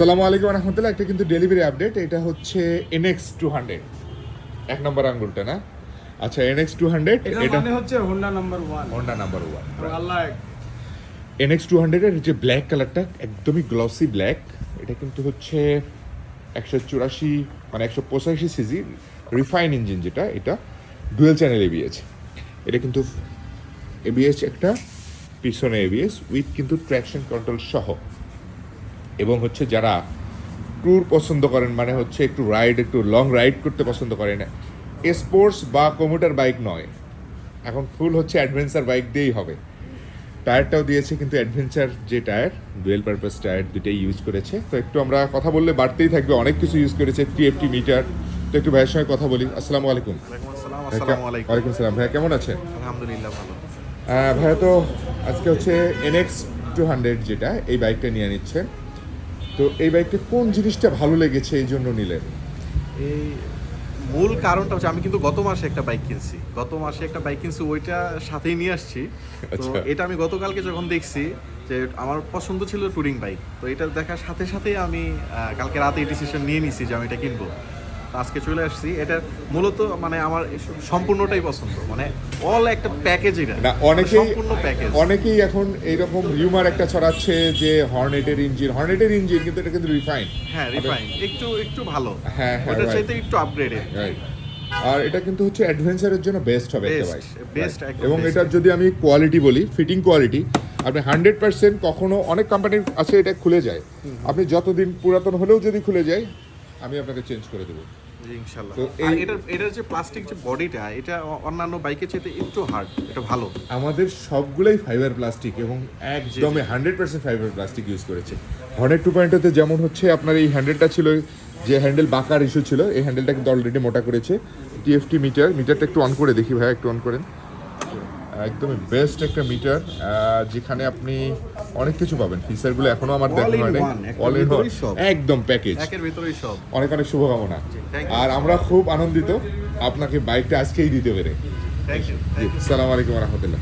আসসালামু আলাইকুম রহমতুল্লাহ। একটা কিন্তু ডেলিভারি আপডেট, এটা হচ্ছে NX200 এক নম্বর আঙ্গুলটা না? আচ্ছা, NX200 এটা মানে হচ্ছে হোন্ডা নাম্বার 1। Honda number 1। আল্লাহ NX200 এর যে ব্ল্যাক কালারটা একদমই গ্লসি ব্ল্যাক, এটা কিন্তু হচ্ছে 184 মানে 185 সিসি রিফাইন ইঞ্জিন, যেটা এটা ডুয়েল চ্যানেল এবিএস। এটা কিন্তু এবিএস একটা, পিছনে এবিএস উইথ কিন্তু ট্র্যাকশন কন্ট্রোল সহ। এবং হচ্ছে যারা ট্যুর পছন্দ করেন, মানে হচ্ছে একটু রাইড, একটু লং রাইড করতে পছন্দ করেন, স্পোর্টস বা কমিউটার বাইক নয়, এখন ফুল হচ্ছে অ্যাডভেঞ্চার বাইক দিয়েই হবে। টায়ারটাও দিয়েছে কিন্তু অ্যাডভেঞ্চার যে টায়ার, ডুয়েল পারপাস টায়ার দুটাই ইউজ করেছে। তো একটু আমরা কথা বললে বাড়তেই থাকবে, অনেক কিছু ইউজ করেছে, TFT মিটার। তো একটু ভাইয়ের সঙ্গে কথা বলি। আসসালামু আলাইকুম। ওয়ালাইকুম আসসালাম। ভাইয়া কেমন আছেন? আলহামদুলিল্লাহ ভালো। ভাইয়া তো আজকে হচ্ছে NX200 যেটা, এই বাইকটা নিয়ে নিচ্ছেন। তো এই বাইকটা কোন জিনিসটা ভালো লেগেছে এই জন্য নিলেন? এই মূল কারণটা হচ্ছে আমি কিন্তু গত মাসে একটা বাইক কিনছি, ওইটা সাথেই নিয়ে আসছি। তো আচ্ছা। এটা আমি গতকালকে যখন দেখছি যে আমার পছন্দ ছিল টুরিং বাইক, তো এটা দেখার সাথে সাথেই আমি কালকে রাতে ডিসিশন নিয়ে নিছি যে আমি এটা কিনবো। তো আজকে চলে আসছি। এটা মূলত মানে আমার সম্পূর্ণটাই পছন্দ, মানে অল একটা প্যাকেজ। এটা না, সম্পূর্ণ প্যাকেজ। অনেকেই এখন এইরকম রিউমার একটা ছড়াচ্ছে যে হর্নেটের ইঞ্জিন, কিন্তু এটা কিন্তু রিফাইন। হ্যাঁ, রিফাইন একটু ভালো। হ্যাঁ, ওটার right. চাইতে একটু আপগ্রেডেড। রাইট। আর এটা কিন্তু হচ্ছে অ্যাডভেঞ্চারের জন্য বেস্ট হবে একটা বাইক। বেস্ট এবং এটার যদি আমি কোয়ালিটি বলি, ফিটিং কোয়ালিটি, আপনি 100% কখনো, অনেক কোম্পানির আছে এটা খুলে যায়, আপনি যতদিন পুরাতন হলেও যদি খুলে যায় আমি আপনাকে চেঞ্জ করে দেবো ইনশাআল্লাহ। তো আর এটার যে প্লাস্টিক যে বডিটা, এটা অন্যান্য বাইকের চাইতে একটু হার্ড, এটা ভালো। আমাদের সবগুলোই ফাইবার প্লাস্টিক এবং একদমই 100% ফাইবার প্লাস্টিক ইউজ করেছে। হর্নেট 2.0 তে যেমন হচ্ছে আপনার এই হ্যান্ডেলটা ছিল, যে হ্যান্ডেল বাঁকার ইস্যু ছিল, এই হ্যান্ডেলটা কিন্তু অলরেডি মোটা করেছে। TFT মিটারটা একটু অন করে দেখি ভাইয়া, একটু অন করেন। একদমই বেস্ট একটা মিটার, যেখানে আপনি অনেক কিছু পাবেন। ফিচারগুলো এখনো আমার দেখা হয় নাই, অল ইন ওয়ান একদম প্যাকেজ, একের ভিতরেই সব। অনেক অনেক শুভকামনা। thank you. আর আমরা খুব আনন্দিত আপনাকে বাইকটা আজকেই দিতে পেরে। Thank you. আসসালামু আলাইকুম রহমতুল্লাহ।